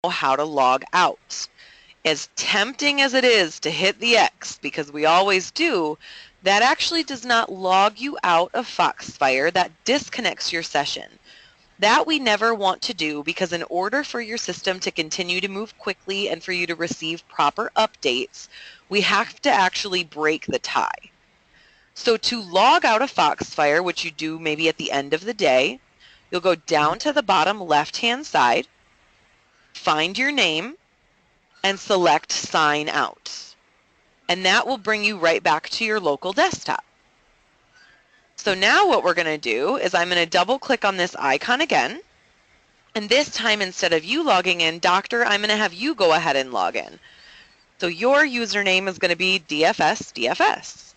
how to log out. As tempting as it is to hit the X, because we always do, that actually does not log you out of Foxfire. That disconnects your session. That we never want to do, because in order for your system to continue to move quickly and for you to receive proper updates, we have to actually break the tie. So to log out of Foxfire, which you do maybe at the end of the day, you'll go down to the bottom left-hand side, find your name, and select Sign Out. And that will bring you right back to your local desktop. So now what we're going to do is I'm going to double click on this icon again. And this time, instead of you logging in, Doctor, I'm going to have you go ahead and log in. So your username is going to be DFS.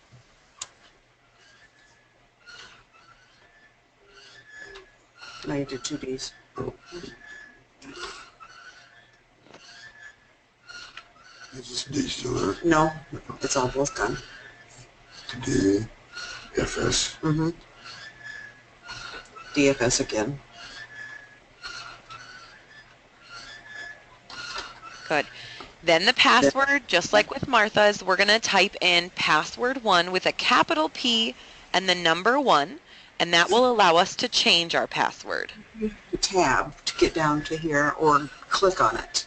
Now you did 2 Ds. Is this D still there? No, it's all both done. D, FS. Mm-hmm. DFS again. Good. Then the password, just like with Martha's, we're going to type in password1 with a capital P and the number 1, and that will allow us to change our password. Tab to get down to here, or click on it.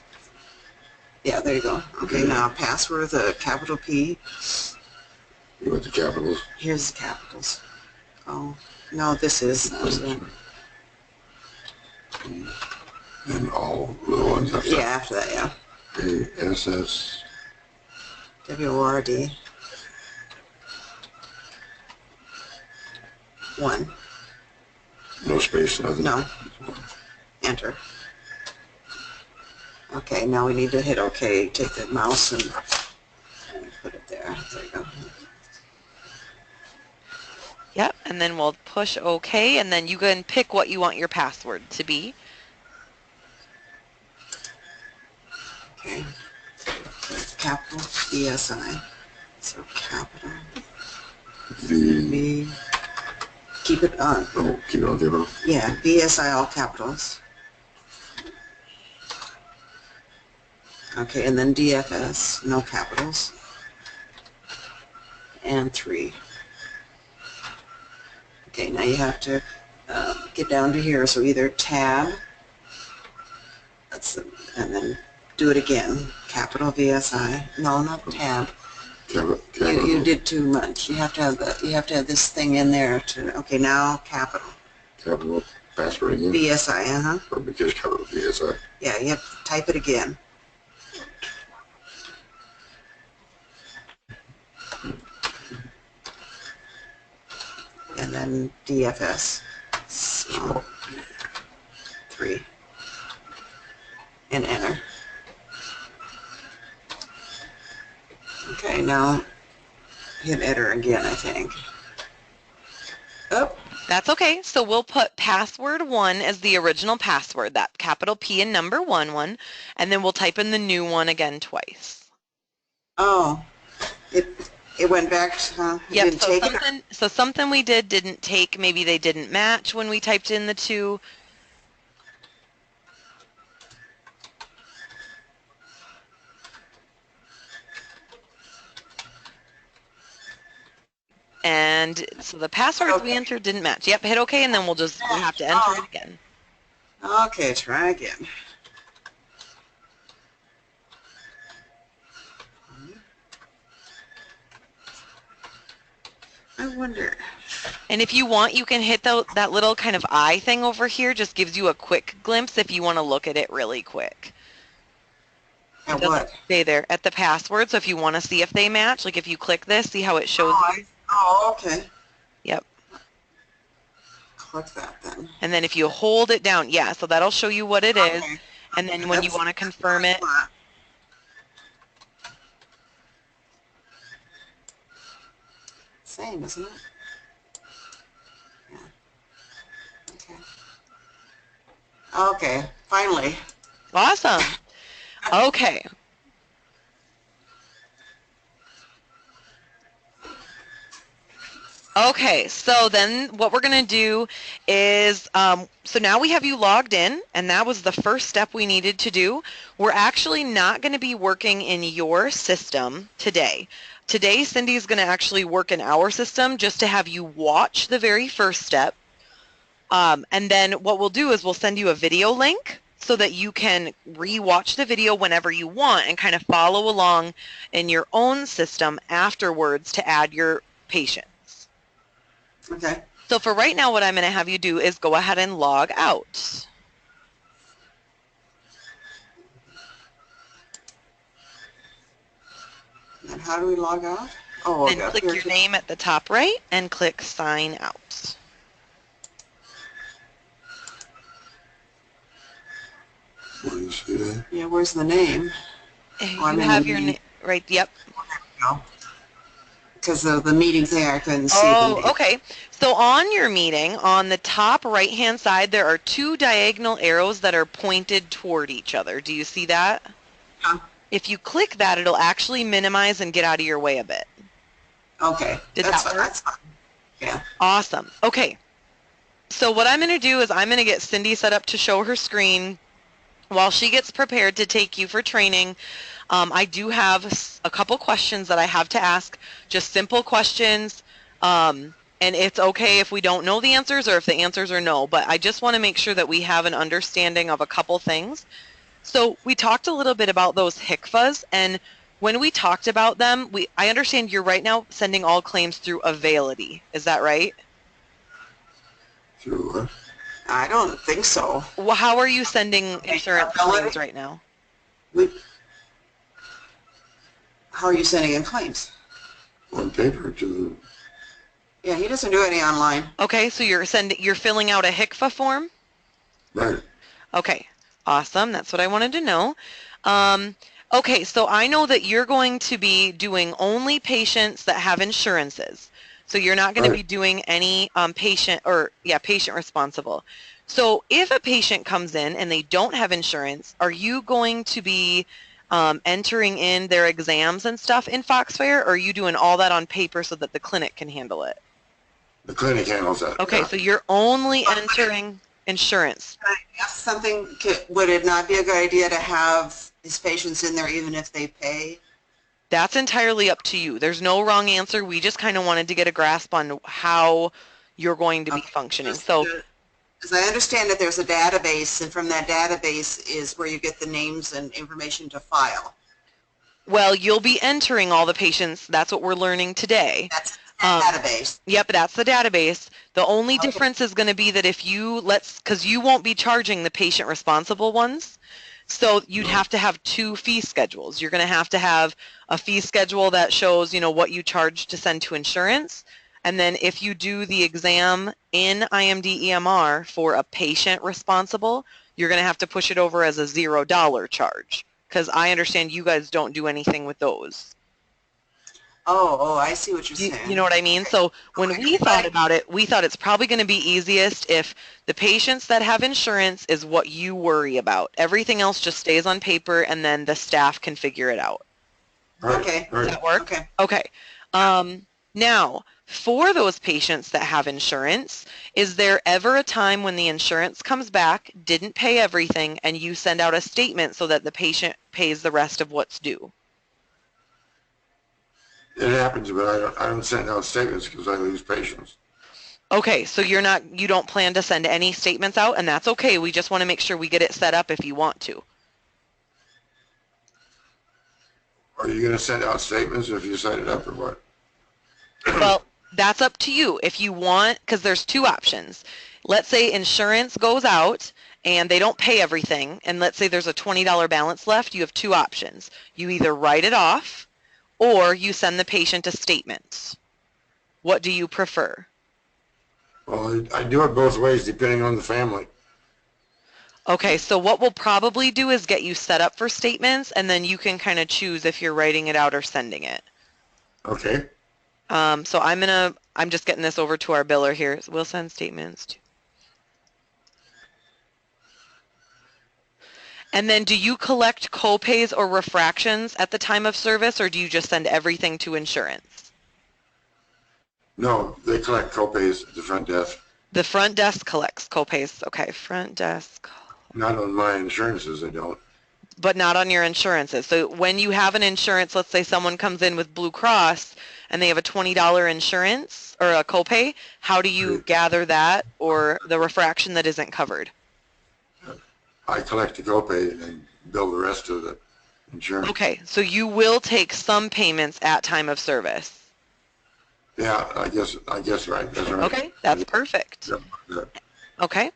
Yeah, there you go. Okay, now password with a capital P. You want the capitals? Here's the capitals. Oh, no, this is. And all little ones after Yeah, that. after that, yeah. ASS. WORD. 1. No space, nothing? No. Enter. Okay, now we need to hit OK. Take the mouse and put it there. There you go. Yep, and then we'll push OK, and then you can pick what you want your password to be. Okay. Capital BSI. So capital V. Keep it on. Oh, keep it on capital? Yeah, BSI all capitals. Okay, and then DFS, no capitals. And 3. Okay, now you have to get down to here. So either tab, and then do it again. Capital VSI. No, not tab. Capital. You did too much. You have to have you have to have this thing in there to. Okay, now capital. Capital password again? VSI. Or because capital VSI. Yeah, you have to type it again. And then DFS. So 3. And enter. Okay, now hit enter again, I think. Oh. That's okay. So we'll put password 1 as the original password, that capital P and number 1, and then we'll type in the new one again twice. Oh, it went back, huh? It yep, didn't take it? So something we did didn't take, maybe they didn't match when we typed in the 2. And so the passwords we entered didn't match. Yep, hit OK, and then we'll have to enter it again. Okay, try again. I wonder. And if you want, you can hit that little kind of eye thing over here. Just gives you a quick glimpse if you want to look at it really quick. At what? Stay there at the password. So if you want to see if they match, like if you click this, see how it shows you? Oh, okay. Yep. Click that then. And then if you hold it down, yeah, so that'll show you what it is. And then when you want to confirm it. Same, isn't it? Yeah. Okay. Okay, finally. Awesome. Okay. Okay, so then what we're going to do is, so now we have you logged in, and that was the first step we needed to do. We're actually not going to be working in your system today. Today, Cindy's going to actually work in our system just to have you watch the very first step. And then what we'll do is we'll send you a video link so that you can re-watch the video whenever you want and kind of follow along in your own system afterwards to add your patient. Okay. So for right now, what I'm going to have you do is go ahead and log out. And how do we log out? Oh, Then click your name at the top right and click sign out. Where do you see that? Yeah, where's the name? You have your name, right, yep. No. Because of the meeting thing, I couldn't see the Oh, name. okay. So on your meeting, on the top right-hand side, there are two diagonal arrows that are pointed toward each other. Do you see that? Huh? If you click that, it'll actually minimize and get out of your way a bit. Okay. Did That's that fine. work? That's fine. Yeah. Awesome. Okay. So what I'm going to do is I'm going to get Cindy set up to show her screen. While she gets prepared to take you for training, I do have a couple questions that I have to ask, just simple questions, and it's okay if we don't know the answers or if the answers are no, but I just want to make sure that we have an understanding of a couple things. So we talked a little bit about those HCFAs, and when we talked about them, I understand you're right now sending all claims through Availity. Is that right? Sure. I don't think so. Well, how are you sending insurance Availity? claims right now? How are you sending in claims? On paper to Yeah, he doesn't do any online. Okay, so you're filling out a HCFA form? the, right. Okay, awesome. That's what I wanted to know. Okay, so I know that you're going to be doing only patients that have insurances. So you're not going to be doing any patient responsible. So if a patient comes in and they don't have insurance, are you going to be entering in their exams and stuff in Foxfire, or are you doing all that on paper so that the clinic can handle it? The clinic handles that. Okay, Yeah. so you're only entering insurance. Can I ask something? Would it not be a good idea to have these patients in there even if they pay? That's entirely up to you. There's no wrong answer. We just kind of wanted to get a grasp on how you're going to be functioning. So, as I understand it, there's a database, and from that database is where you get the names and information to file. well, you'll be entering all the patients. That's what we're learning today. That's the database. Yep, that's the database. The only difference is going to be that if you because you won't be charging the patient responsible ones. So you'd have to have two fee schedules. You're going to have a fee schedule that shows, what you charge to send to insurance. And then if you do the exam in IMD EMR for a patient responsible, you're going to have to push it over as a $0 charge. Because I understand you guys don't do anything with those. Oh, I see what you're saying. You know what I mean? So when we thought about it, we thought it's probably going to be easiest if the patients that have insurance is what you worry about. Everything else just stays on paper, and then the staff can figure it out. Right. Okay. Does that work? Okay. Okay. Now, for those patients that have insurance, is there ever a time when the insurance comes back, didn't pay everything, and you send out a statement so that the patient pays the rest of what's due? It happens, but I don't send out statements because I lose patients. Okay, so you don't plan to send any statements out, and that's okay. We just want to make sure we get it set up if you want to. Are you going to send out statements if you set it up or what? Well, that's up to you. If you want, because there's two options. Let's say insurance goes out and they don't pay everything, and let's say there's a $20 balance left, you have two options. You either write it off or you send the patient a statement. What do you prefer? Well, I do it both ways depending on the family. Okay, so what we'll probably do is get you set up for statements, and then you can kind of choose if you're writing it out or sending it. Okay. So I'm just getting this over to our biller here. So we'll send statements to. And then do you collect co-pays or refractions at the time of service, or do you just send everything to insurance? No, they collect copays at the front desk. The front desk collects copays. Okay, front desk. Not on my insurances, they don't. But not on your insurances. So when you have an insurance, let's say someone comes in with Blue Cross and they have a $20 insurance or a copay, how do you gather that or the refraction that isn't covered? I collect the copay and then bill the rest of the insurance. Okay, so you will take some payments at time of service. Yeah, I guess right. That's right. Okay, that's perfect. Yeah. Okay.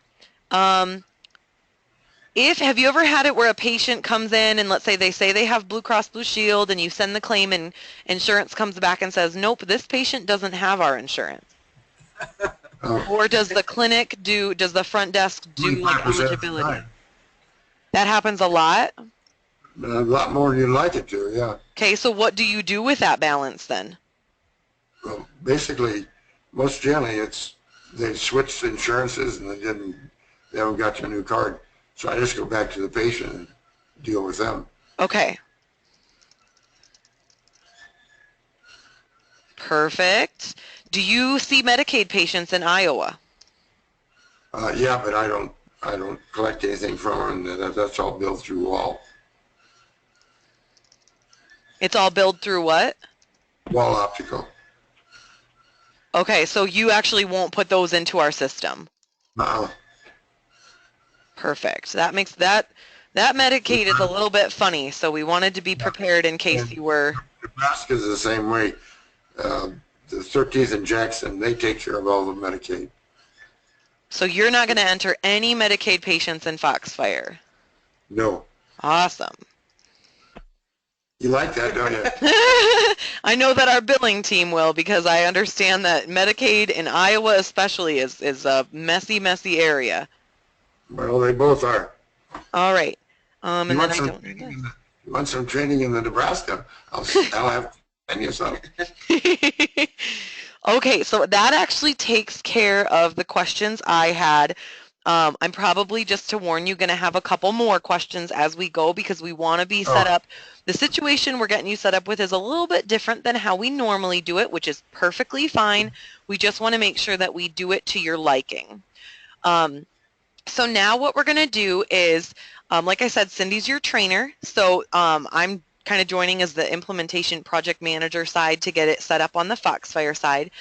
Have you ever had it where a patient comes in and let's say they have Blue Cross Blue Shield and you send the claim and insurance comes back and says, nope, this patient doesn't have our insurance? Or does the front desk do like eligibility? That happens a lot? A lot more than you'd like it to, yeah. Okay, so what do you do with that balance then? Well, basically, most generally they switched insurances and they haven't got your new card. So I just go back to the patient and deal with them. Okay. Perfect. Do you see Medicaid patients in Iowa? Yeah, but I don't collect anything from them. That's all billed through Wall. It's all billed through what? Wall Optical. Okay, so you actually won't put those into our system. Perfect. That makes that Medicaid is a little bit funny, so we wanted to be prepared in case you were. Nebraska is the same way. The 13th and Jackson, they take care of all the Medicaid. So you're not going to enter any Medicaid patients in Foxfire? No. Awesome. You like that, don't you? I know that our billing team will because I understand that Medicaid in Iowa especially is a messy, messy area. Well, they both are. All right. You want some training in the Nebraska? I'll have you some. Okay, so that actually takes care of the questions I had. I'm probably, just to warn you, going to have a couple more questions as we go because we want to be set up. The situation we're getting you set up with is a little bit different than how we normally do it, which is perfectly fine. We just want to make sure that we do it to your liking. So now what we're going to do is, like I said, Cindy's your trainer. So I'm kind of joining as the implementation project manager side to get it set up on the Foxfire side.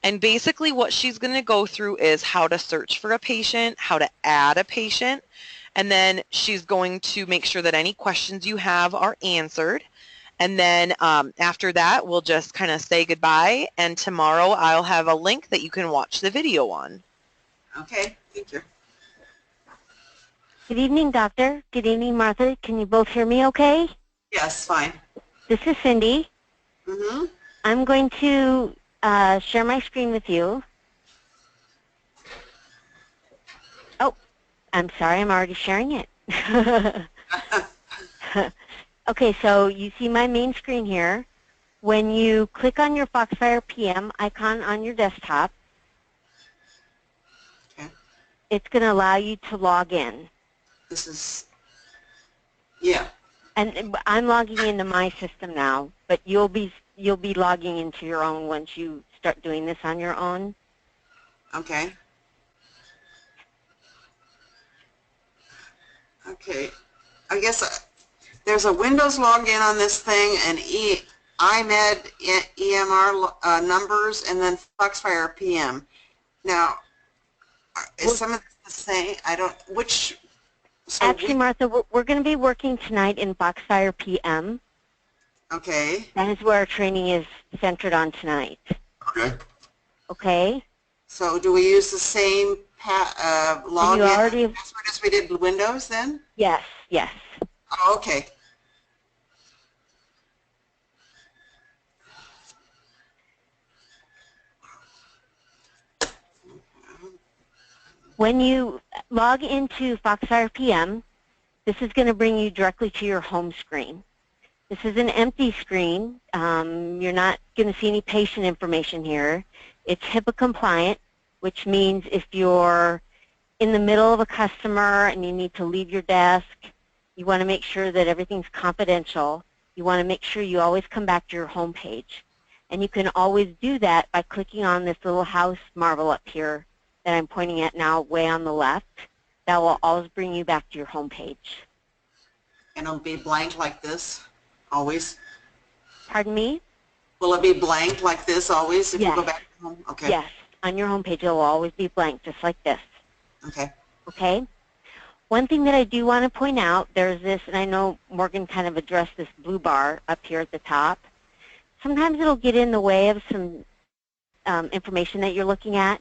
And basically what she's going to go through is how to search for a patient, how to add a patient, and then she's going to make sure that any questions you have are answered. And then after that, we'll just kind of say goodbye, and tomorrow I'll have a link that you can watch the video on. Okay, thank you. Good evening, Doctor. Good evening, Martha. Can you both hear me okay? Yes, fine. This is Cindy. Mm-hmm. I'm going to share my screen with you. Oh, I'm sorry. I'm already sharing it. Okay, so you see my main screen here. When you click on your Foxfire PM icon on your desktop, Okay. it's going to allow you to log in. This is, yeah. And I'm logging into my system now, but you'll be logging into your own once you start doing this on your own. Okay. Okay. I guess there's a Windows login on this thing, and IMED EMR numbers, and then Foxfire PM. Now, is some of this the same? I don't. Which? So actually, Martha, we're going to be working tonight in Foxfire PM. Okay. That is where our training is centered on tonight. Okay. Okay. So do we use the same login password as we did Windows then? Yes, yes. Oh, okay. When you log into Foxfire PM, this is going to bring you directly to your home screen. This is an empty screen. You're not going to see any patient information here. It's HIPAA compliant, which means if you're in the middle of a customer and you need to leave your desk, you want to make sure that everything's confidential. You want to make sure you always come back to your home page. And you can always do that by clicking on this little house marble up here that I'm pointing at now way on the left. That will always bring you back to your home page. And it'll be blank like this, always? Pardon me? Will it be blank like this always if you go Yes. back home? Okay. Yes. On your home page, it will always be blank, just like this. Okay. Okay? One thing that I do want to point out, there's this, and I know Morgan kind of addressed this blue bar up here at the top. Sometimes it'll get in the way of some information that you're looking at.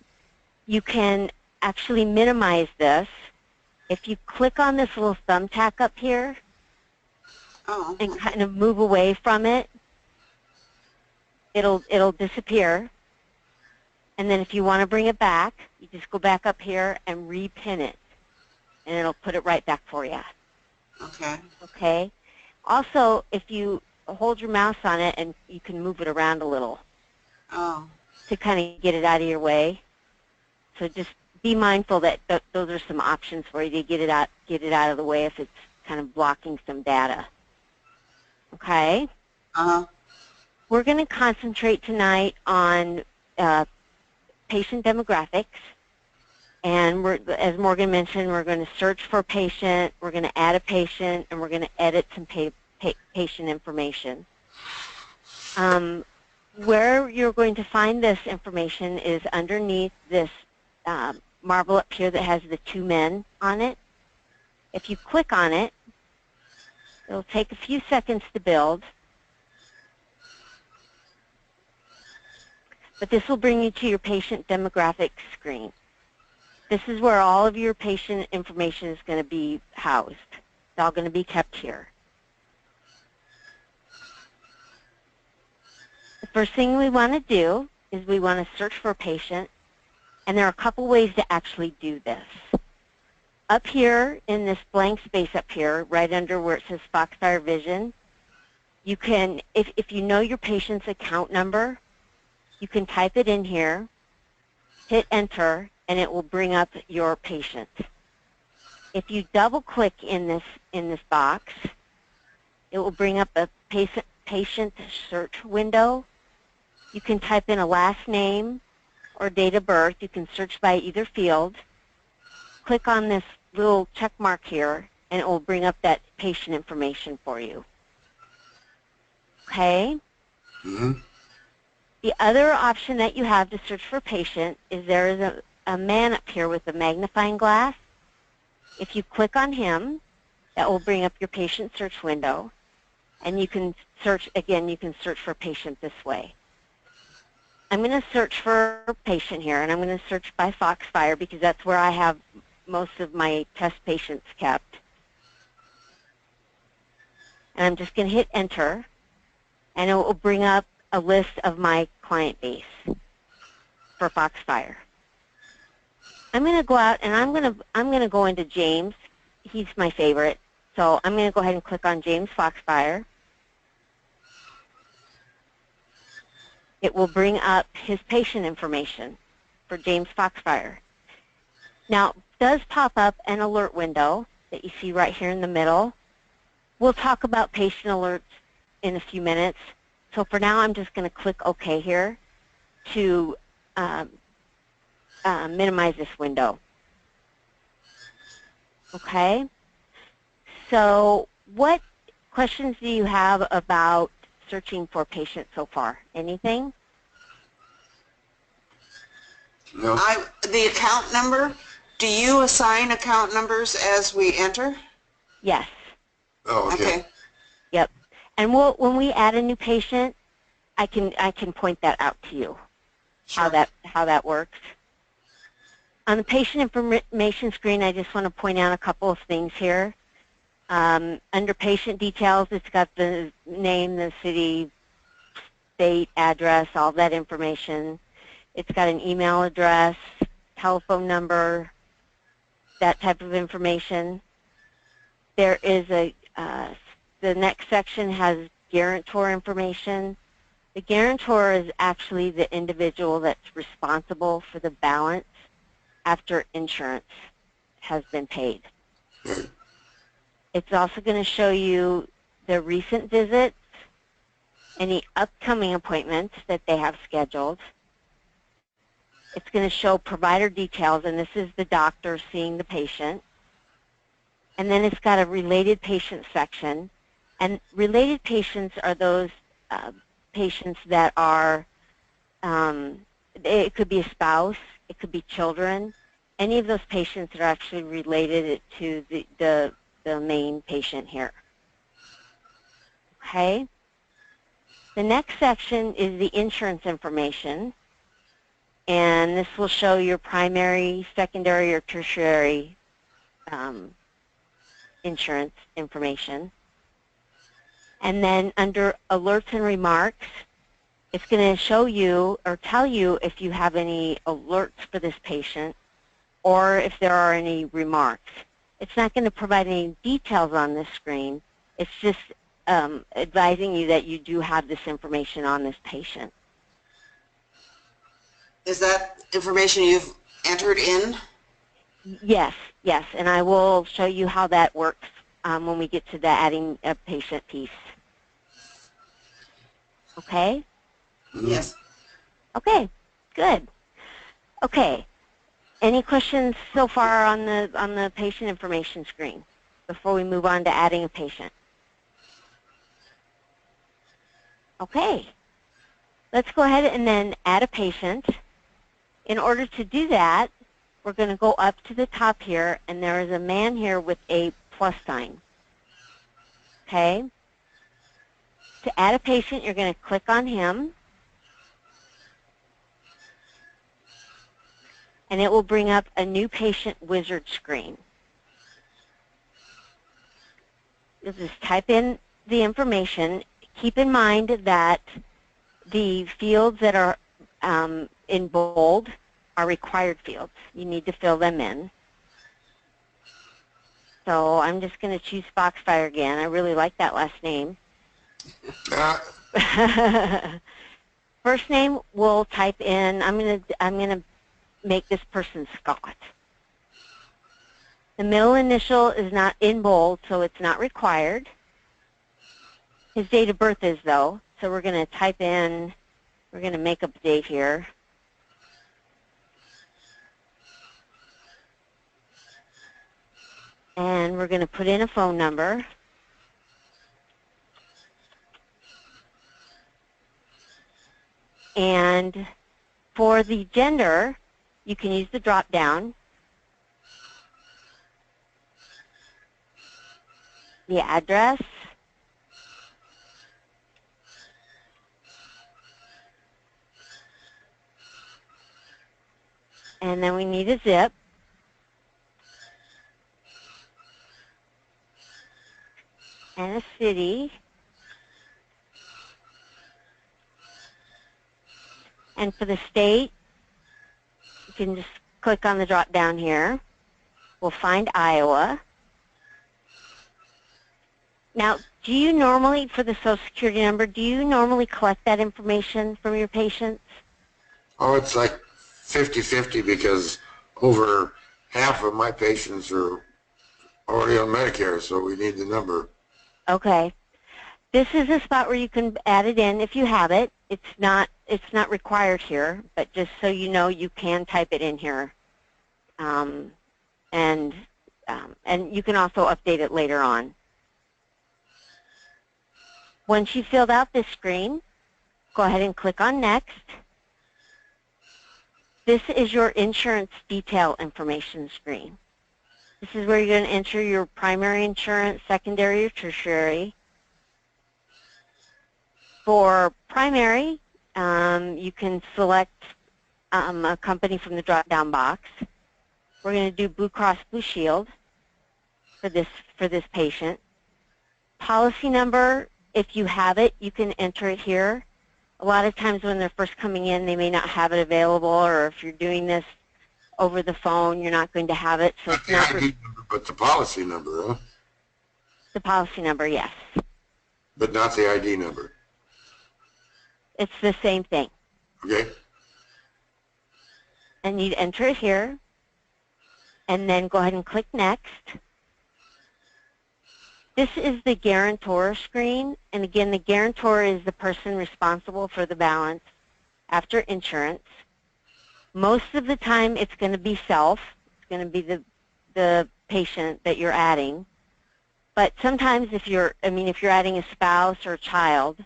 You can actually minimize this. If you click on this little thumbtack up here Oh. and kind of move away from it, it'll disappear. And then if you want to bring it back, you just go back up here and repin it, and it'll put it right back for you. Okay. Okay? Also, if you hold your mouse on it, and you can move it around a little Oh. to kind of get it out of your way. So just be mindful that those are some options for you to get it out of the way if it's kind of blocking some data. Okay? Uh-huh. We're going to concentrate tonight on patient demographics. And as Morgan mentioned, we're going to search for a patient, we're going to add a patient, and we're going to edit some patient information. Where you're going to find this information is underneath this marble up here that has the 2 men on it. If you click on it, it'll take a few seconds to build. But this will bring you to your patient demographics screen. This is where all of your patient information is going to be housed. It's all going to be kept here. The first thing we want to do is we want to search for a patient, and there are a couple ways to actually do this. Up here in this blank space up here, right under where it says Foxfire Vision, you can, if you know your patient's account number, you can type it in here, hit enter, and it will bring up your patient. If you double-click in this box, it will bring up a patient search window. You can type in a last name or date of birth. You can search by either field. Click on this little check mark here, and it will bring up that patient information for you. Okay? Mm-hmm. The other option that you have to search for a patient is there is a man up here with a magnifying glass. If you click on him, that will bring up your patient search window, and you can search, again, you can search for a patient this way. I'm going to search for a patient here, and I'm going to search by Foxfire because that's where I have most of my test patients kept. And I'm just going to hit enter, and it will bring up a list of my client base for Foxfire. I'm going to go out and I'm going to go into James. He's my favorite. So I'm going to go ahead and click on James Foxfire. It will bring up his patient information for James Foxfire. Now, it does pop up an alert window that you see right here in the middle. We'll talk about patient alerts in a few minutes. So for now, I'm just going to click OK here to minimize this window. Okay? So what questions do you have about searching for patients so far? Anything? No. The account number, do you assign account numbers as we enter? Yes. Oh, okay. Okay. Yep. And when we add a new patient, I can point that out to you, Sure. how that works. On the patient information screen, I just want to point out a couple of things here. Under patient details, it's got the name, the city, state, address, all that information. It's got an email address, telephone number, that type of information. There is the next section has guarantor information. The guarantor is actually the individual that's responsible for the balance after insurance has been paid. It's also going to show you the recent visits, any upcoming appointments that they have scheduled. It's going to show provider details, and this is the doctor seeing the patient. And then it's got a related patient section. And related patients are those patients that are, it could be a spouse, it could be children, any of those patients that are actually related to the main patient here. Okay? The next section is the insurance information, and this will show your primary, secondary, or tertiary insurance information. And then under alerts and remarks, it's going to show you or tell you if you have any alerts for this patient or if there are any remarks. It's not going to provide any details on this screen. It's just advising you that you do have this information on this patient. Is that information you've entered in? Yes, yes, and I will show you how that works when we get to the adding a patient piece. Okay? Yes. Okay, good. Okay, any questions so far on the patient information screen before we move on to adding a patient? Okay, let's go ahead and then add a patient. In order to do that, we're going to go up to the top here, and there is a man here with a plus sign. Okay? To add a patient, you're going to click on him, and it will bring up a new patient wizard screen. You'll just type in the information. Keep in mind that the fields that are in bold are required fields. You need to fill them in. So I'm just going to choose Foxfire again. I really like that last name. First name we'll type in. I'm gonna make this person Scott. The middle initial is not in bold, so it's not required. His date of birth is though, so we're going to type in. We're going to make up a date here. And we're going to put in a phone number. And for the gender, you can use the drop down. The address. And then we need a zip. And a city. And for the state, you can just click on the drop down here. We'll find Iowa. Now, do you normally, for the Social Security number, do you normally collect that information from your patients? Oh, it's like 50-50 because over half of my patients are already on Medicare, so we need the number. Okay. This is a spot where you can add it in if you have it. It's not required here, but just so you know, you can type it in here. And you can also update it later on. Once you've filled out this screen, go ahead and click on Next. This is your insurance detail information screen. This is where you're going to enter your primary insurance, secondary, or tertiary. For primary, you can select a company from the drop-down box. We're going to do Blue Cross Blue Shield for this patient. Policy number, if you have it, you can enter it here. A lot of times when they're first coming in, they may not have it available, or if you're doing this over the phone, you're not going to have it. So it's not the ID number, but the policy number, huh? The policy number, yes. But not the ID number. It's the same thing. Okay. And you'd enter it here, and then go ahead and click Next. This is the guarantor screen, and again, the guarantor is the person responsible for the balance after insurance. Most of the time, it's going to be self. It's going to be the patient that you're adding. But sometimes if you're adding a spouse or a child,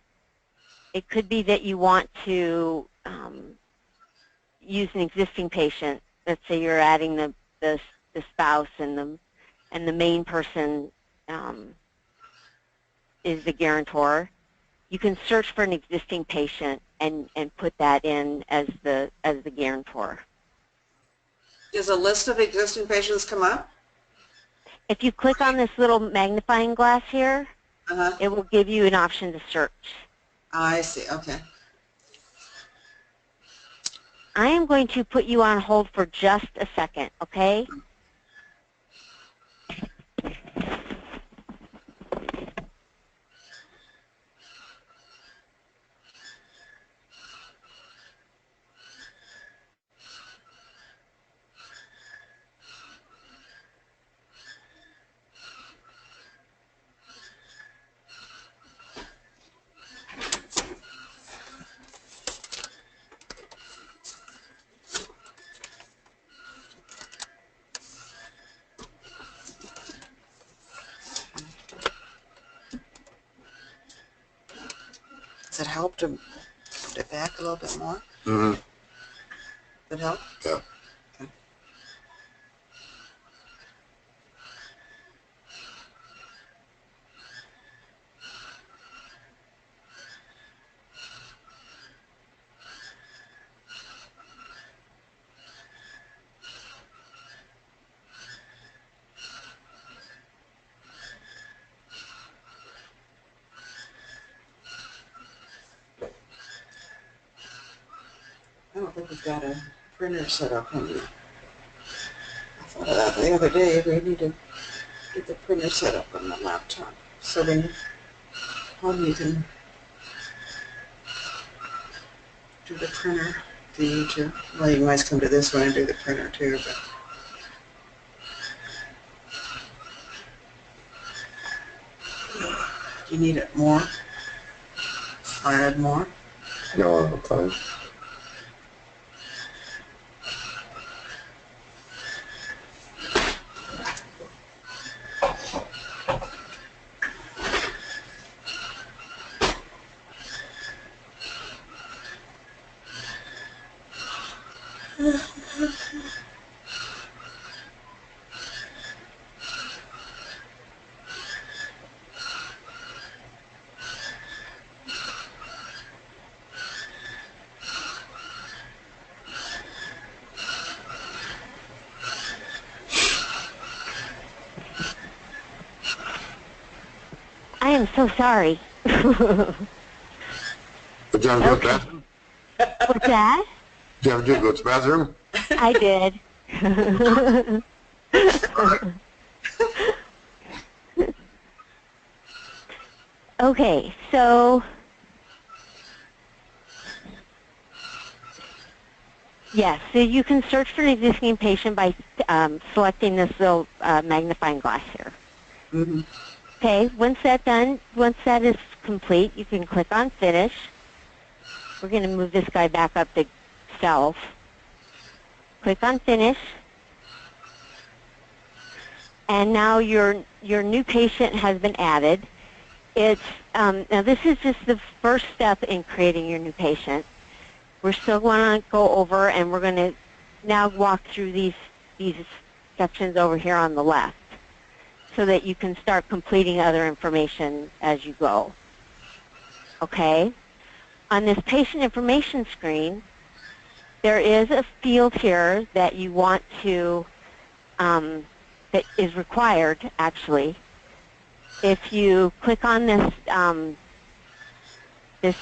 it could be that you want to use an existing patient. Let's say you're adding the spouse and the main person is the guarantor. You can search for an existing patient and put that in as the guarantor. Does a list of existing patients come up? If you click on this little magnifying glass here, it will give you an option to search. I see. Okay. I am going to put you on hold for just a second, okay? Does it help to put it back a little bit more? Mm-hmm. Does it help? Yeah. Okay. I don't think we've got a printer set up. I thought of that the other day. We need to get the printer set up on the laptop. So then home you can do the printer if you need to. Well, you can always come to this one and do the printer too, but do you need it more? Or add more? No, I'm fine. I am so sorry. But you have to go to the bathroom? What's that? Do you have to go to the bathroom? I did. Okay, so yes, so you can search for an existing patient by selecting this little magnifying glass here. Mm-hmm. Okay, once that is complete, you can click on Finish. We're going to move this guy back up to Self. Click on Finish. And now your new patient has been added. It's now this is just the first step in creating your new patient. We're still going to go over, and we're going to now walk through these sections over here on the left, so that you can start completing other information as you go. Okay? On this patient information screen, there is a field here that you want to, that is required, actually. If you click on this, this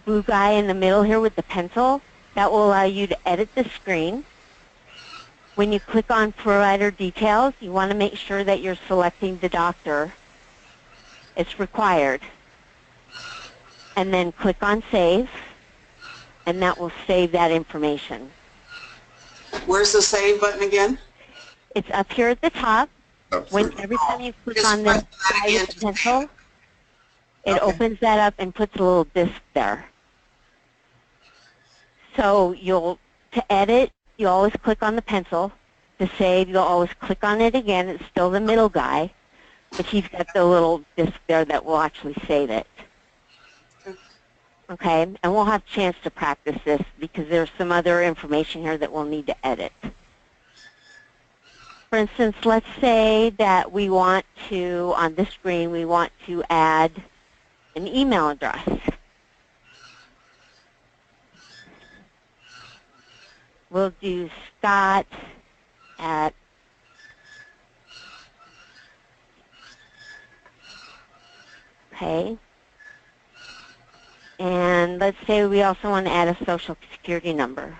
blue guy in the middle here with the pencil, that will allow you to edit the screen. When you click on provider details, you want to make sure that you're selecting the doctor. It's required. And then click on save, and that will save that information. Where's the save button again? It's up here at the top. Up When through. every time you click Just on this press that guy again with the to pencil, it Okay. opens that up and puts a little disc there. So to edit, you always click on the pencil. To save, you'll always click on it again. It's still the middle guy, but he's got the little disc there that will actually save it. Okay, and we'll have a chance to practice this because there's some other information here that we'll need to edit. For instance, let's say that we want to, on this screen, we want to add an email address. We'll do Scott at okay. And let's say we also want to add a social security number.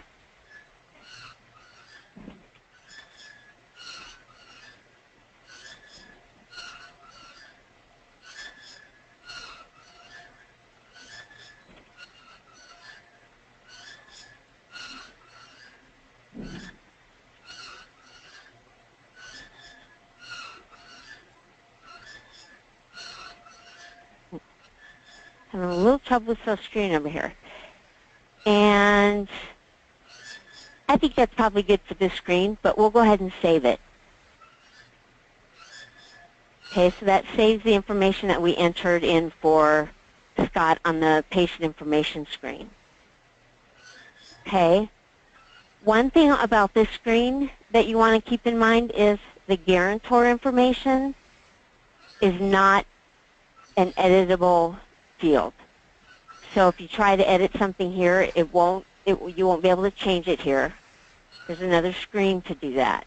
Having a little trouble with social security number here. And I think that's probably good for this screen, but we'll go ahead and save it. Okay, so that saves the information that we entered in for Scott on the patient information screen. Okay. One thing about this screen that you want to keep in mind is the guarantor information is not an editable field. So if you try to edit something here, you won't be able to change it here. There's another screen to do that.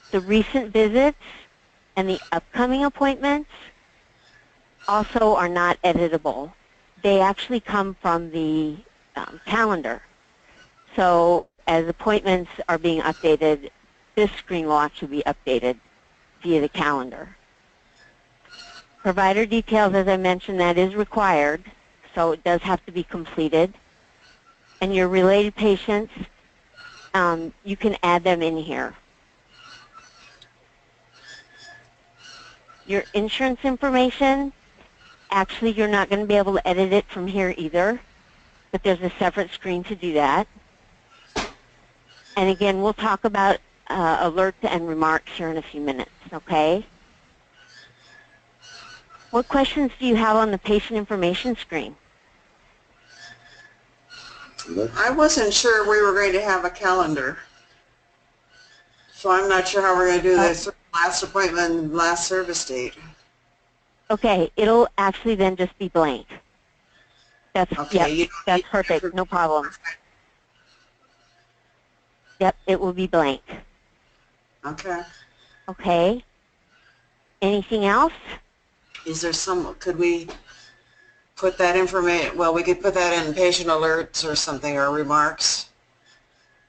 The recent visits and the upcoming appointments also are not editable. They actually come from the calendar. So as appointments are being updated, this screen will actually be updated via the calendar. Provider details, as I mentioned, that is required, so it does have to be completed. And your related patients, you can add them in here. Your insurance information, actually you're not going to be able to edit it from here either, but there's a separate screen to do that. And again, we'll talk about alerts and remarks here in a few minutes, okay? What questions do you have on the patient information screen? I wasn't sure we were going to have a calendar. So I'm not sure how we're going to do this last appointment, last service date. Okay, it'll actually then just be blank. That's, Okay, yep, that's perfect, no problem. Yep, it will be blank. Okay. Okay. Anything else? Is there could we put that information, well, we could put that in patient alerts or something, or remarks.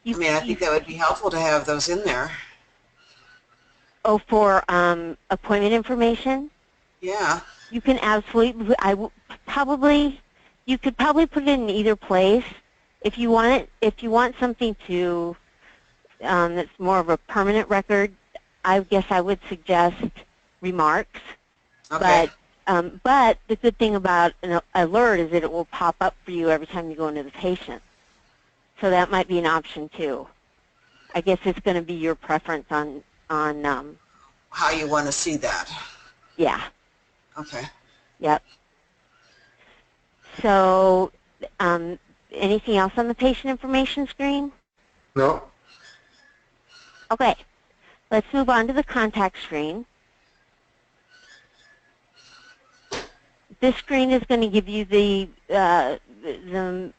I mean, I think that would be helpful to have those in there. Oh, for appointment information? Yeah. You can absolutely, you could probably put it in either place. If you want something to, that's more of a permanent record, I guess I would suggest remarks. Okay. But the good thing about an alert is that it will pop up for you every time you go into the patient. So that might be an option too. I guess it's going to be your preference on how you want to see that. Yeah. Okay. Yep. So anything else on the patient information screen? No. Okay. Let's move on to the contact screen. This screen is going to give you the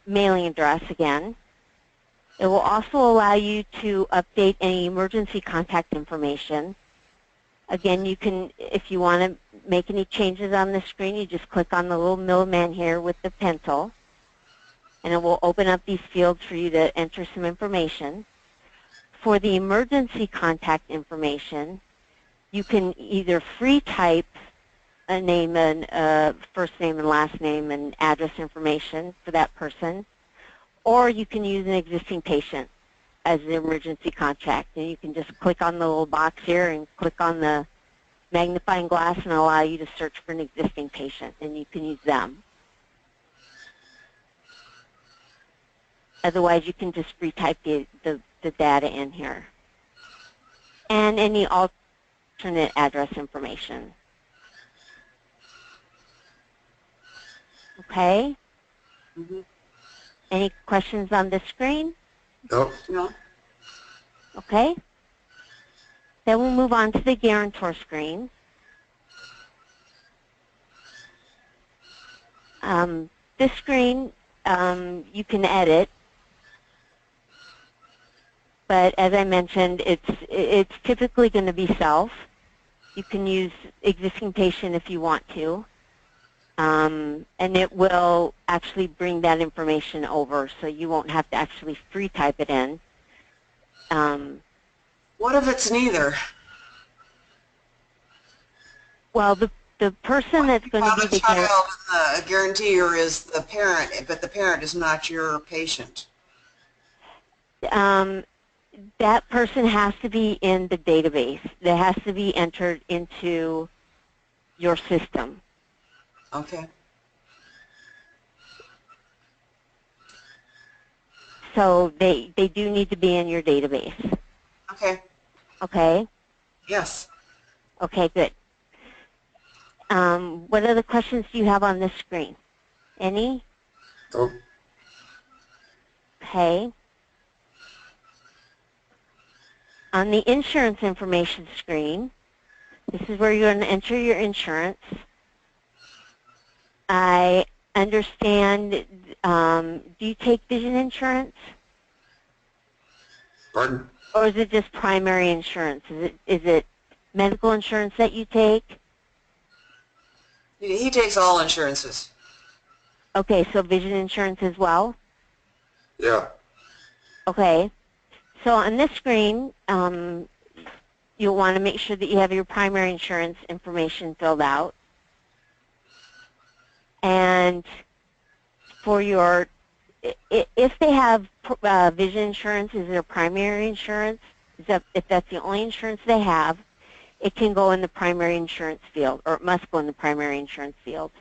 mailing address again. It will also allow you to update any emergency contact information. Again, you can, if you want to make any changes on the screen, you just click on the little middleman here with the pencil, and it will open up these fields for you to enter some information. For the emergency contact information, you can either free type a name and first name and last name and address information for that person, or you can use an existing patient. as the emergency contact. And you can just click on the little box here and click on the magnifying glass and allow you to search for an existing patient, and you can use them. Otherwise, you can just retype the data in here. And any alternate address information. Okay? Mhm. Any questions on this screen? Nope. No? Okay. Then we'll move on to the guarantor screen. This screen you can edit, but as I mentioned, it's typically going to be self. You can use existing patient if you want to, and it will actually bring that information over, so you won't have to actually free type it in. What if it's neither? Well, the person that's going to be The the child and the guarantor is the parent, but the parent is not your patient. that person has to be in the database. That has to be entered into your system. Okay. So they do need to be in your database. Okay. Okay? Yes. Okay, good. What other questions do you have on this screen? Any? Nope. Okay. On the insurance information screen, this is where you're going to enter your insurance. I understand, do you take vision insurance? Pardon? Or is it just primary insurance? Is it medical insurance that you take? He takes all insurances. Okay, so vision insurance as well? Yeah. Okay. So on this screen, you'll want to make sure that you have your primary insurance information filled out. And for your, if they have vision insurance as their primary insurance, if that's the only insurance they have, it can go in the primary insurance field, or it must go in the primary insurance field.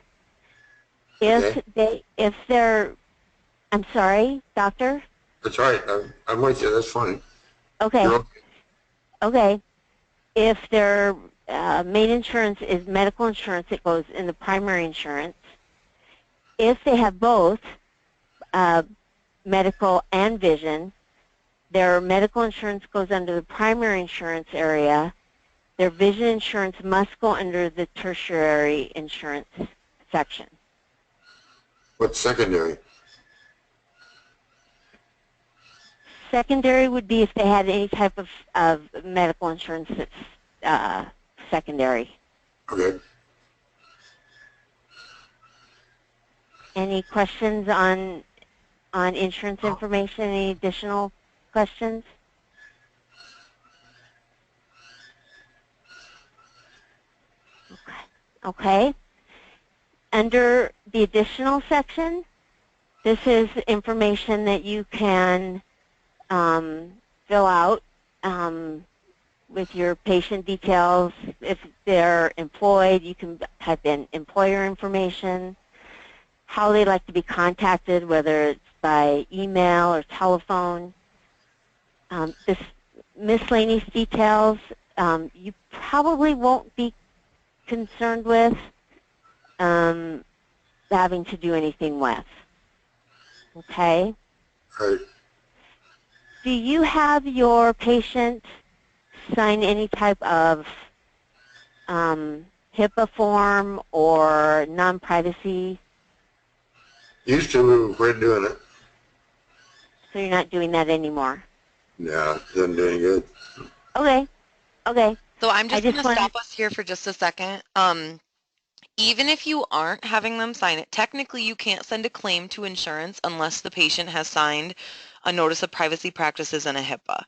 Okay. If they're, I'm sorry, doctor? That's right. I'm with you. That's fine. Okay. You're okay. Okay. If their main insurance is medical insurance, it goes in the primary insurance. If they have both medical and vision, their medical insurance goes under the primary insurance area. Their vision insurance must go under the tertiary insurance section. What's secondary? Secondary would be if they had any type of medical insurance that's secondary. Okay. Any questions on insurance information? Any additional questions? Okay. Under the additional section, this is information that you can fill out with your patient details. If they're employed, you can type in employer information, how they like to be contacted, whether it's by email or telephone. This miscellaneous details you probably won't be concerned with having to do anything with. Okay? Right. Do you have your patient sign any type of HIPAA form or non-privacy? Used to, we quit doing it. So you're not doing that anymore? Yeah, doesn't do any good. Okay. Okay. So I'm just going to wanted- stop us here for just a second. Even if you aren't having them sign it, technically you can't send a claim to insurance unless the patient has signed a notice of privacy practices and a HIPAA.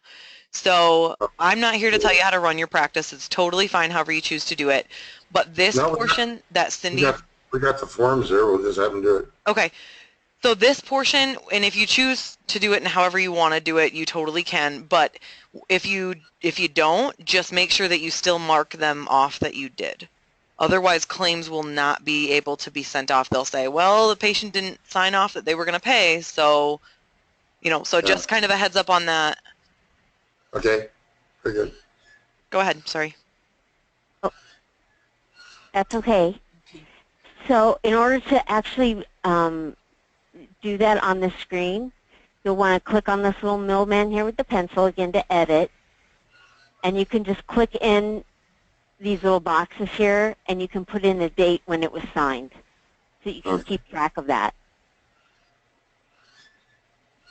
So I'm not here to tell you how to run your practice. It's totally fine however you choose to do it. But this portion that Cindy... We got the forms there. We'll just have them do it. Okay. So this portion, and if you choose to do it in however you want to do it, you totally can. But if you don't, just make sure that you still mark them off that you did. Otherwise, claims will not be able to be sent off. They'll say, well, the patient didn't sign off that they were going to pay, so, so just kind of a heads up on that. Okay, very good. Go ahead, sorry. That's okay. So in order to actually do that on the screen, you'll want to click on this little middleman here with the pencil, again, to edit. And you can just click in these little boxes here, and you can put in the date when it was signed, so you can keep track of that.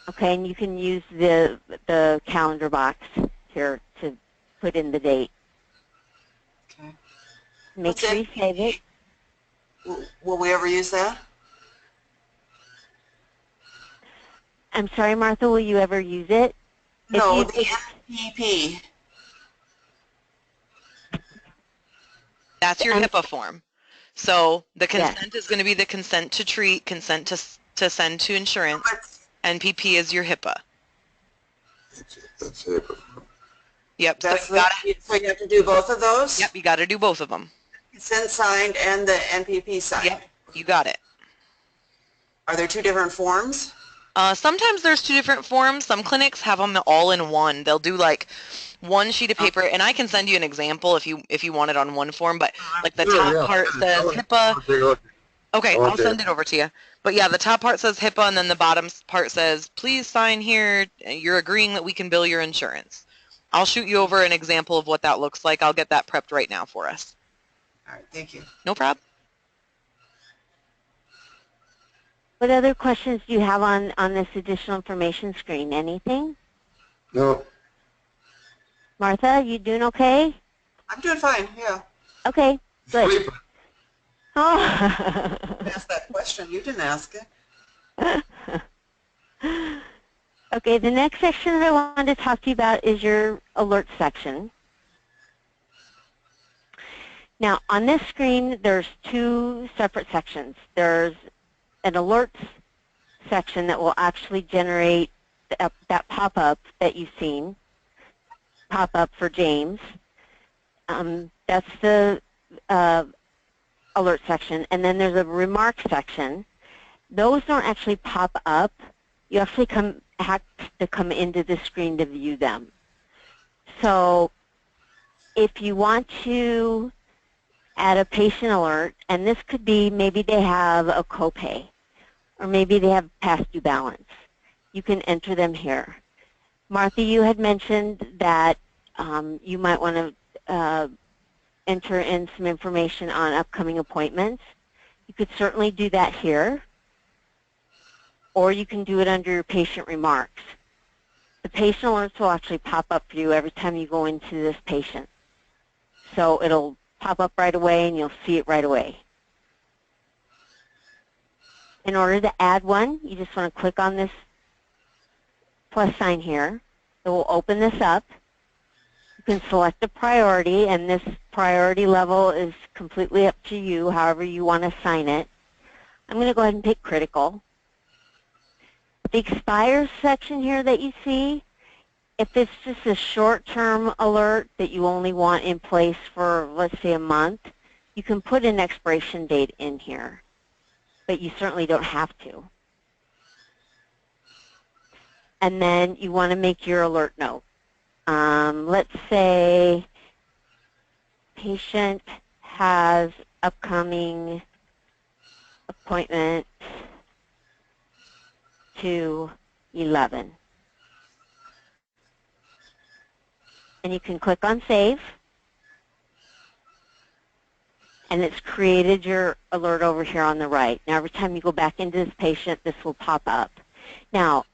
Okay, and you can use the calendar box here to put in the date. Okay. Make sure you save it. Will we ever use that? I'm sorry, Martha, will you ever use it? No, the FFPM. That's your HIPAA form. So the consent is going to be the consent to treat, consent to send to insurance. NPP is your HIPAA. That's HIPAA. Yep. So you have to do both of those? Yep, you got to do both of them. Consent signed and the NPP signed? Yep, you got it. Are there two different forms? Sometimes there's two different forms. Some clinics have them all in one. They'll do like one sheet of paper, and I can send you an example if you want it on one form, but like the top part says HIPAA. Okay, I'll send it over to you. But yeah, the top part says HIPAA, and then the bottom part says, please sign here. You're agreeing that we can bill your insurance. I'll shoot you over an example of what that looks like. I'll get that prepped right now for us. All right, thank you. No problem. What other questions do you have on this additional information screen? Anything? No. Martha, you doing okay? I'm doing fine, yeah. Okay, good. Sleeping. Oh. Ask that question. You didn't ask it. Okay, the next section that I wanted to talk to you about is your alert section. Now, on this screen, there's two separate sections. There's an alerts section that will actually generate that pop-up that you've seen, pop-up for James. That's the alert section. And then there's a remarks section. Those don't actually pop up. You actually have to come into the screen to view them. So if you want to add a patient alert, and this could be maybe they have a copay, or maybe they have past due balance, you can enter them here. Martha, you had mentioned that you might want to enter in some information on upcoming appointments. You could certainly do that here, or you can do it under your patient remarks. The patient alerts will actually pop up for you every time you go into this patient. So it'll pop up right away and you'll see it right away. In order to add one, you just want to click on this plus sign here. It will open this up. You can select a priority, and this priority level is completely up to you, however you want to assign it. I'm going to go ahead and pick critical. The expires section here that you see, if it's just a short-term alert that you only want in place for, let's say, a month, you can put an expiration date in here, but you certainly don't have to. And then you want to make your alert note. Let's say patient has upcoming appointment to 11. And you can click on Save, and it's created your alert over here on the right. Now, every time you go back into this patient, this will pop up. Now,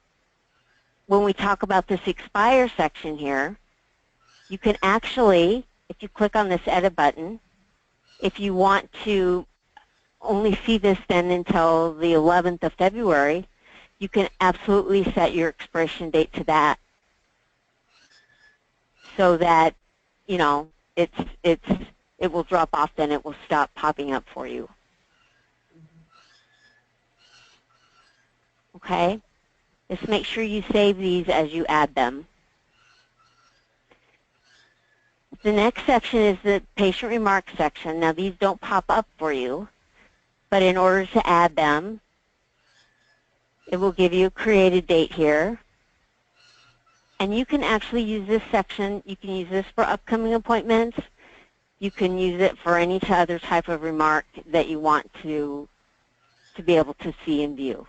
when we talk about this expire section here, you can actually, if you click on this edit button, if you want to only see this then until the 11th of February, you can absolutely set your expiration date to that, so that, you know, it will drop off, then it will stop popping up for you. Okay? Just make sure you save these as you add them. The next section is the patient remarks section. Now these don't pop up for you, but in order to add them, it will give you a created date here. And you can actually use this section. You can use this for upcoming appointments. You can use it for any other type of remark that you want to be able to see and view.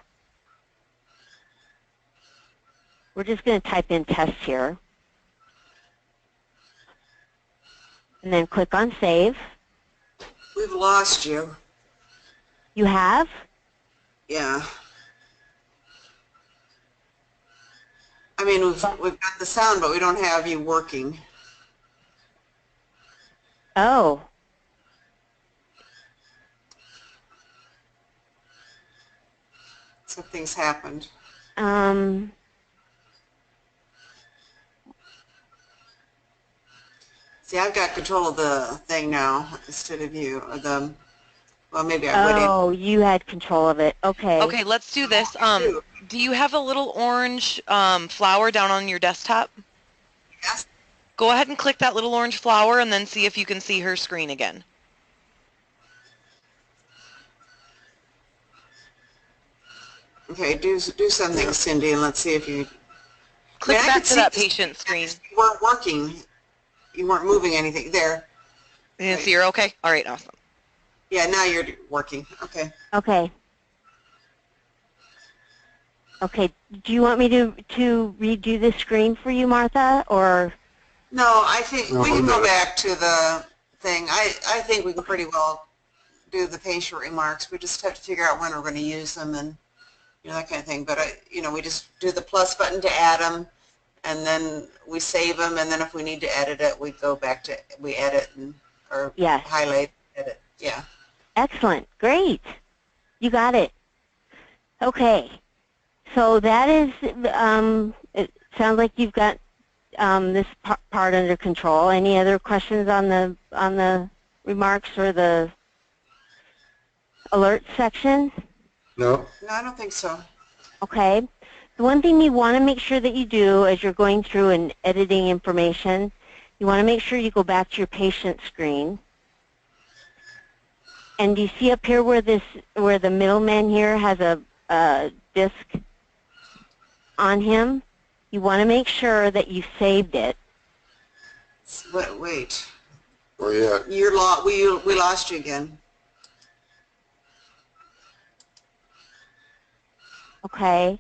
We're just going to type in test here. And then click on save. We've lost you. You have? Yeah. I mean, we've got the sound, but we don't have you working. Oh. Something's happened. See, I've got control of the thing now instead of you. Well, maybe I would. Oh, you had control of it. Okay. Okay, let's do this. Do you have a little orange flower down on your desktop? Yes. Go ahead and click that little orange flower and then see if you can see her screen again. Okay, do something, Cindy, and let's see if you... Click I back could to see that this. patient screen. You weren't working. You weren't moving anything. There. You see her okay? All right, awesome. Yeah, now you're working. Okay. Okay. Okay. Do you want me to redo the screen for you, Martha, or? No, I think No, we can no. go back to the thing. I think we can pretty well do the patient remarks. We just have to figure out when we're going to use them and that kind of thing. But we just do the plus button to add them, and then we save them, and then if we need to edit it, we go back to edit or Yes. highlight, edit. Yeah. Excellent. Great. You got it. Okay. So that is, it sounds like you've got this part under control. Any other questions on the remarks or the alert section? No? No, I don't think so. Okay. The one thing you want to make sure that you do as you're going through and editing information, you want to make sure you go back to your patient screen. And do you see up here where the middleman here has a disk on him? You want to make sure that you saved it. Wait. Or yeah. We lost you again. Okay.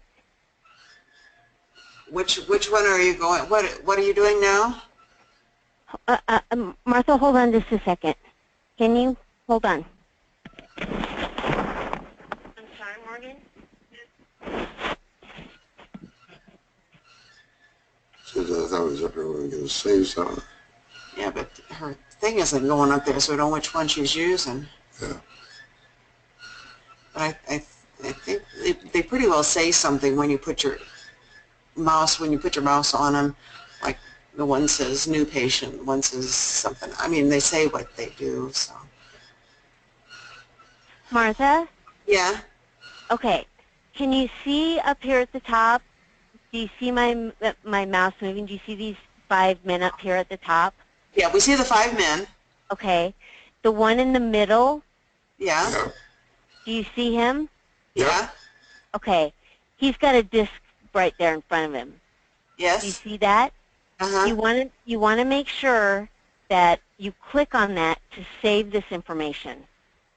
Which one are you going? What are you doing now? Martha, hold on just a second. Can you hold on? I'm sorry, Morgan. Says I thought it was up there. We were going to save something. Yeah, but her thing isn't going up there, so we don't know which one she's using. Yeah. But I think they pretty well say something when you put your mouse on them. Like the one says new patient, one says something. I mean, they say what they do. So. Martha? Yeah. Okay. Can you see up here at the top? Do you see my mouse moving? Do you see these 5 men up here at the top? Yeah, we see the 5 men. Okay. The one in the middle, Yeah. Yeah. do you see him? Yeah. Okay. He's got a disc right there in front of him. Do you Yes. see that? Uh-huh. You want to make sure that you click on that to save this information.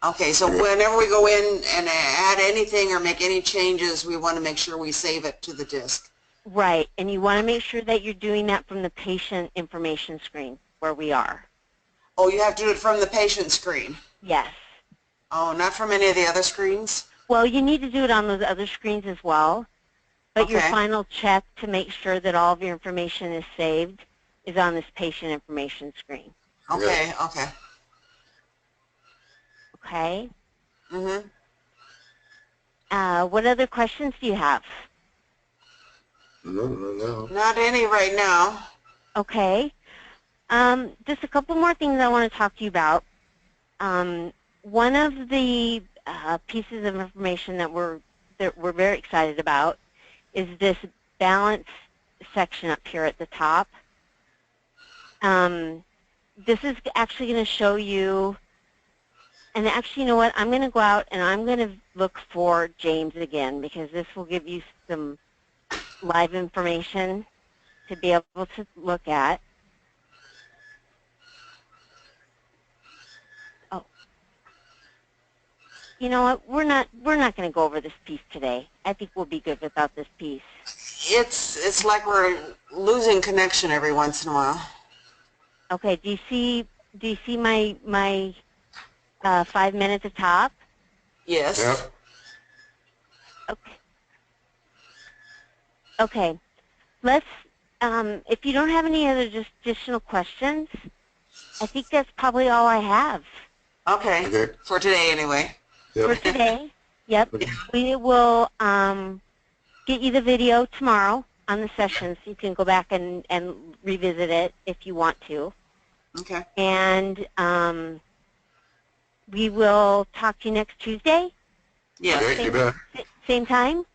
Okay, so whenever we go in and add anything or make any changes, we want to make sure we save it to the disk. Right, and you want to make sure that you're doing that from the patient information screen where we are. Oh, you have to do it from the patient screen. Yes. Oh, not from any of the other screens? Well, you need to do it on those other screens as well, but your Okay. final check to make sure that all of your information is saved is on this patient information screen. Okay, okay. Okay? Mm-hmm. What other questions do you have? No. Not any right now. Okay. Just a couple more things I want to talk to you about. One of the pieces of information that that we're very excited about is this balance section up here at the top. This is actually going to show you, and actually, you know what, I'm going to go out and I'm going to look for James again, because this will give you some live information to be able to look at. Oh, you know what, we're not going to go over this piece today. I think we'll be good without this piece. It's like we're losing connection every once in a while. Okay, do you see my 5 minutes at the top? Yes. Yep. Okay. Okay. Let's, if you don't have any other just additional questions, I think that's probably all I have Okay. Okay. For today, anyway. for Yep. today. Yep. We will get you the video tomorrow on the session, so you can go back and revisit it if you want to. Okay. And we will talk to you next Tuesday, Yes. Okay, you bet. same time.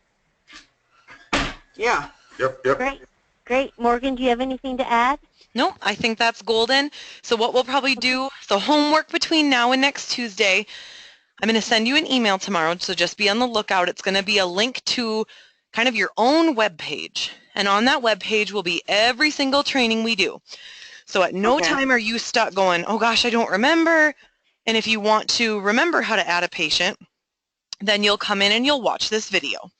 Yeah. Yep, yep. Great. Great. Morgan, do you have anything to add? No, I think that's golden. So what we'll probably do, the homework between now and next Tuesday, I'm going to send you an email tomorrow, so just be on the lookout. It's going to be a link to kind of your own web page. And on that web page will be every single training we do. So at no Okay. time are you stuck going, oh gosh, I don't remember. And if you want to remember how to add a patient, then you'll come in and you'll watch this video.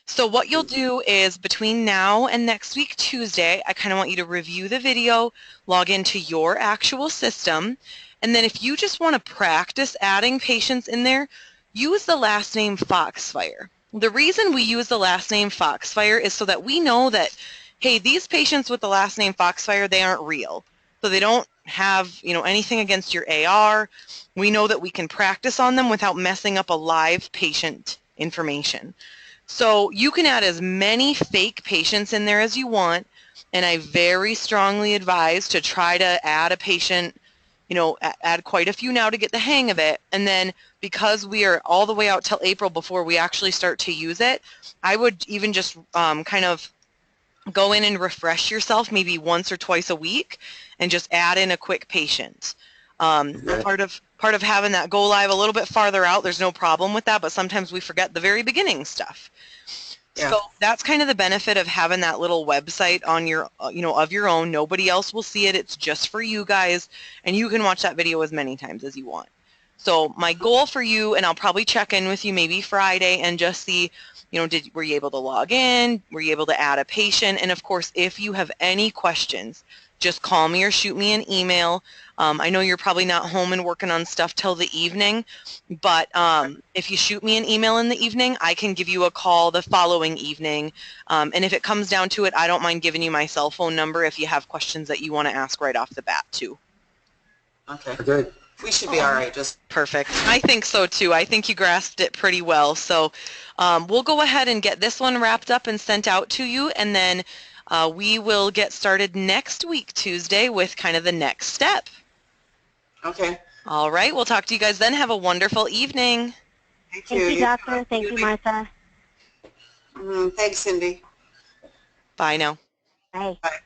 So what you'll do is between now and next week, Tuesday, I kind of want you to review the video, log into your actual system, and then if you just want to practice adding patients in there, use the last name Foxfire. The reason we use the last name Foxfire is so that we know that, hey, these patients with the last name Foxfire, they aren't real. So they don't have, anything against your AR. We know that we can practice on them without messing up a live patient information. So you can add as many fake patients in there as you want, and I very strongly advise to try to add a patient, add quite a few now to get the hang of it, and then because we are all the way out till April before we actually start to use it, I would even just kind of go in and refresh yourself maybe once or twice a week and just add in a quick patient. Okay. Part of having that go live a little bit farther out, there's no problem with that, but sometimes we forget the very beginning stuff. Yeah. So that's kind of the benefit of having that little website on your, of your own. Nobody else will see it. It's just for you guys, and you can watch that video as many times as you want. So my goal for you, and I'll probably check in with you maybe Friday and just see, were you able to log in? Were you able to add a patient? And of course, if you have any questions, just call me or shoot me an email. I know you're probably not home and working on stuff till the evening, but if you shoot me an email in the evening, I can give you a call the following evening. And if it comes down to it, I don't mind giving you my cell phone number if you have questions that you want to ask right off the bat too. Okay. Okay. We should be all right. Just Perfect. I think so too. I think you grasped it pretty well. So we'll go ahead and get this one wrapped up and sent out to you, and then we will get started next week, Tuesday, with kind of the next step. okay. All right. We'll talk to you guys then. Have a wonderful evening. Thank Thank you, You- Doctor. Thank you, Martha. Thanks, Cindy. Bye now. Bye. Bye.